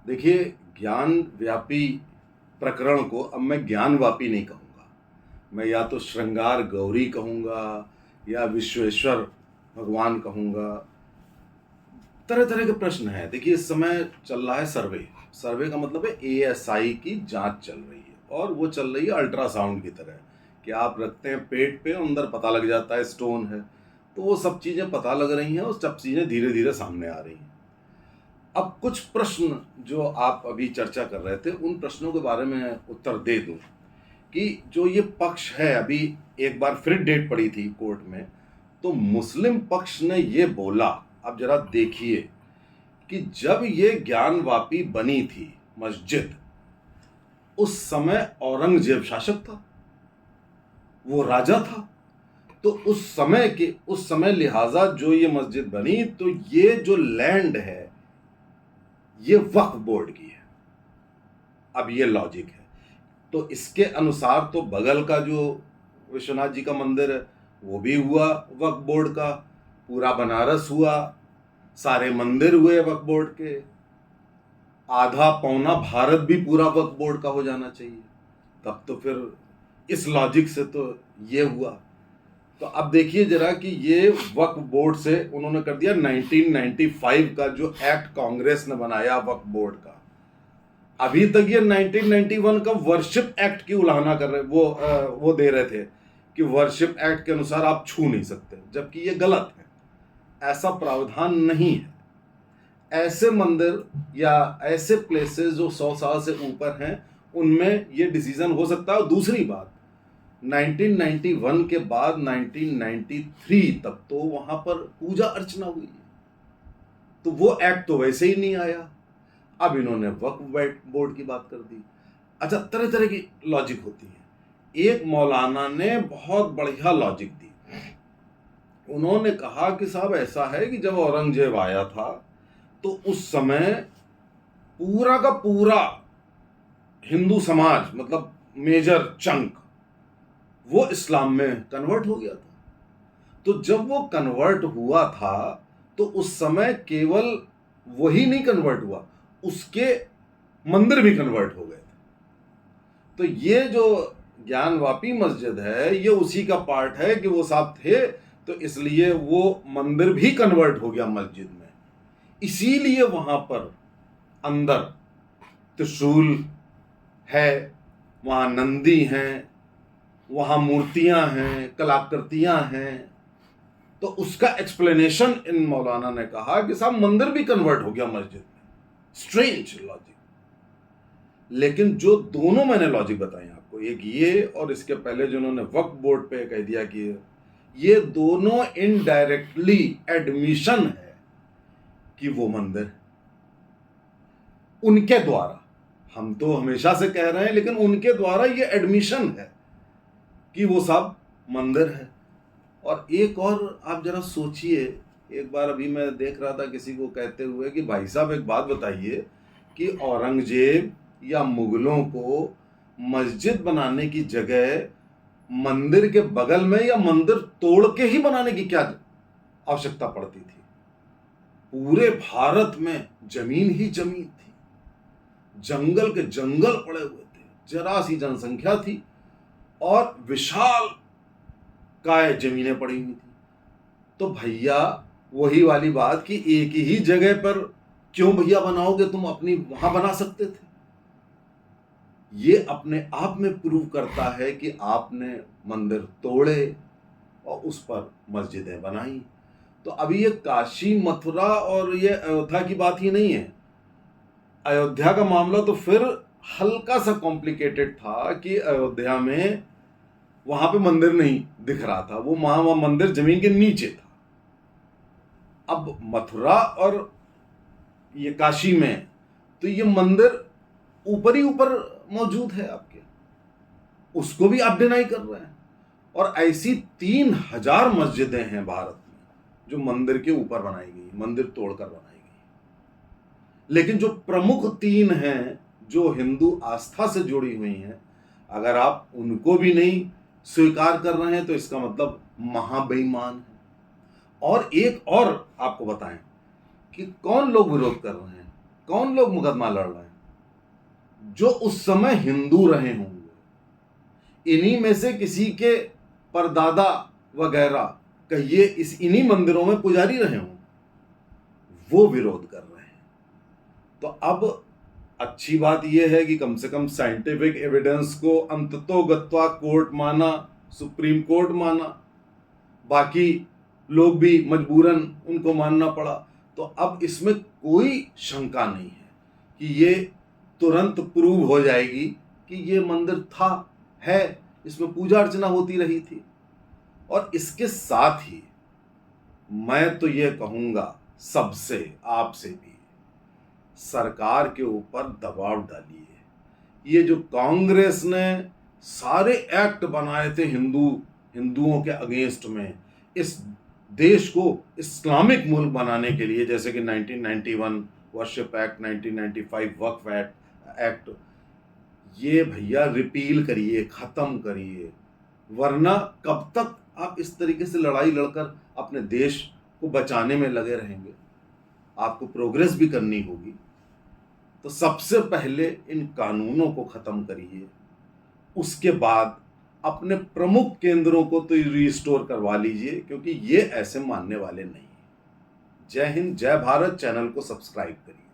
देखिए, ज्ञान व्यापी प्रकरण को अब मैं ज्ञानवापी नहीं कहूँगा। मैं या तो श्रृंगार गौरी कहूँगा या विश्वेश्वर भगवान कहूँगा। तरह-तरह के प्रश्न हैं। देखिए, इस समय चल रहा है सर्वे। सर्वे का मतलब है एएसआई की जाँच चल रही है और वो चल रही है अल्ट्रासाउंड की तरह कि आप रखते हैं पेट पे, अंदर पता लग जाता है स्टोन है। तो वो सब चीज़ें पता लग रही हैं और सब चीज़ें धीरे-धीरे सामने आ रही हैं। अब कुछ प्रश्न जो आप अभी चर्चा कर रहे थे, उन प्रश्नों के बारे में उत्तर दे दूं कि जो ये पक्ष है, अभी एक बार फिर डेट पड़ी थी कोर्ट में, तो मुस्लिम पक्ष ने ये बोला, अब जरा देखिए कि जब ये ज्ञानवापी बनी थी मस्जिद, उस समय औरंगजेब शासक था, वो राजा था। तो उस समय लिहाजा जो ये मस्जिद बनी, तो ये जो लैंड है ये वक्फ बोर्ड की है। अब ये लॉजिक है। तो इसके अनुसार तो बगल का जो विश्वनाथ जी का मंदिर है वो भी हुआ वक्फ बोर्ड का, पूरा बनारस हुआ, सारे मंदिर हुए वक्फ बोर्ड के, आधा पौना भारत भी पूरा वक्फ बोर्ड का हो जाना चाहिए। तब तो फिर इस लॉजिक से तो ये हुआ। तो अब देखिए जरा कि ये वक्फ बोर्ड से उन्होंने कर दिया 1995 का जो एक्ट कांग्रेस ने बनाया वक्फ बोर्ड का। अभी तक ये 1991 का वर्शिप एक्ट की उल्लंघना कर रहे, वो दे रहे थे कि वर्शिप एक्ट के अनुसार आप छू नहीं सकते, जबकि ये गलत है। ऐसा प्रावधान नहीं है। ऐसे मंदिर या ऐसे प्लेसेस जो 100 साल से ऊपर हैं उनमें ये डिसीजन हो सकता है। और दूसरी बात, 1991 के बाद 1993 तक तो वहां पर पूजा अर्चना हुई है, तो वो एक्ट तो वैसे ही नहीं आया। अब इन्होंने वक्फ बोर्ड की बात कर दी। अच्छा, तरह तरह की लॉजिक होती है। एक मौलाना ने बहुत बढ़िया लॉजिक दी। उन्होंने कहा कि साहब ऐसा है कि जब औरंगजेब आया था तो उस समय पूरा का पूरा हिंदू समाज, मतलब मेजर चंक, वो इस्लाम में कन्वर्ट हो गया था। तो जब वो कन्वर्ट हुआ था तो उस समय केवल वही नहीं कन्वर्ट हुआ, उसके मंदिर भी कन्वर्ट हो गए थे। तो ये जो ज्ञानवापी मस्जिद है ये उसी का पार्ट है कि वो साहब थे, तो इसलिए वो मंदिर भी कन्वर्ट हो गया मस्जिद में। इसीलिए वहां पर अंदर त्रिशूल है, वहां नंदी हैं, वहां मूर्तियां हैं, कलाकृतियां हैं। तो उसका एक्सप्लेनेशन इन मौलाना ने कहा कि साहब मंदिर भी कन्वर्ट हो गया मस्जिद में। Strange logic. लेकिन जो दोनों मैंने लॉजिक बताए आपको, एक ये और इसके पहले जिन्होंने वक्फ बोर्ड पे कह दिया कि ये दोनों इनडायरेक्टली एडमिशन है कि वो मंदिर उनके द्वारा, हम तो हमेशा से कह रहे हैं, लेकिन उनके द्वारा ये एडमिशन है कि वो सब मंदिर है। और एक और आप जरा सोचिए, एक बार अभी मैं देख रहा था किसी को कहते हुए कि भाई साहब एक बात बताइए कि औरंगजेब या मुगलों को मस्जिद बनाने की जगह मंदिर के बगल में या मंदिर तोड़ के ही बनाने की क्या आवश्यकता पड़ती थी? पूरे भारत में जमीन ही जमीन थी, जंगल के जंगल पड़े हुए थे, जरा सी जनसंख्या थी और विशाल काय जमीनें पड़ी हुई थी। तो भैया वही वाली बात कि एक ही जगह पर क्यों भैया बनाओगे, तुम अपनी वहां बना सकते थे। ये अपने आप में प्रूव करता है कि आपने मंदिर तोड़े और उस पर मस्जिदें बनाई। तो अभी ये काशी मथुरा और ये अयोध्या की बात ही नहीं है। अयोध्या का मामला तो फिर हल्का सा कॉम्प्लिकेटेड था कि अयोध्या में वहां पे मंदिर नहीं दिख रहा था, वो वहां मंदिर जमीन के नीचे था। अब मथुरा और ये काशी में तो ये मंदिर ऊपर ही ऊपर मौजूद है आपके, उसको भी आप डिनाई कर रहे हैं। और ऐसी 3000 मस्जिदें हैं भारत में जो मंदिर के ऊपर बनाई गई, मंदिर तोड़कर बनाई गई। लेकिन जो प्रमुख 3 हैं जो हिंदू आस्था से जुड़ी हुई हैं, अगर आप उनको भी नहीं स्वीकार कर रहे हैं तो इसका मतलब महाबेईमान है। और एक और आपको बताएं कि कौन लोग विरोध कर रहे हैं। कौन लोग मुकदमा लड़ रहे हैं? जो उस समय हिंदू रहे होंगे, इन्हीं में से किसी के परदादा वगैरह कहिए इन्हीं मंदिरों में पुजारी रहे हों, वो विरोध कर रहे हैं। तो अब अच्छी बात यह है कि कम से कम साइंटिफिक एविडेंस को अंततोगत्वा कोर्ट माना, सुप्रीम कोर्ट माना, बाकी लोग भी मजबूरन उनको मानना पड़ा। तो अब इसमें कोई शंका नहीं है कि ये तुरंत प्रूव हो जाएगी कि ये मंदिर था, है, इसमें पूजा अर्चना होती रही थी। और इसके साथ ही मैं तो ये कहूँगा सबसे, आपसे भी, सरकार के ऊपर दबाव डालिए। ये जो कांग्रेस ने सारे एक्ट बनाए थे हिंदुओं के अगेंस्ट में, इस देश को इस्लामिक मुल्क बनाने के लिए, जैसे कि 1991 वर्शिप एक्ट, 1995 वक्फ एक्ट, ये भैया रिपील करिए, खत्म करिए, वरना कब तक आप इस तरीके से लड़ाई लड़कर अपने देश को बचाने में लगे रहेंगे? आपको प्रोग्रेस भी करनी होगी। तो सबसे पहले इन कानूनों को खत्म करिए, उसके बाद अपने प्रमुख केंद्रों को तो रिस्टोर करवा लीजिए, क्योंकि ये ऐसे मानने वाले नहीं। जय हिंद, जय भारत। चैनल को सब्सक्राइब करिए।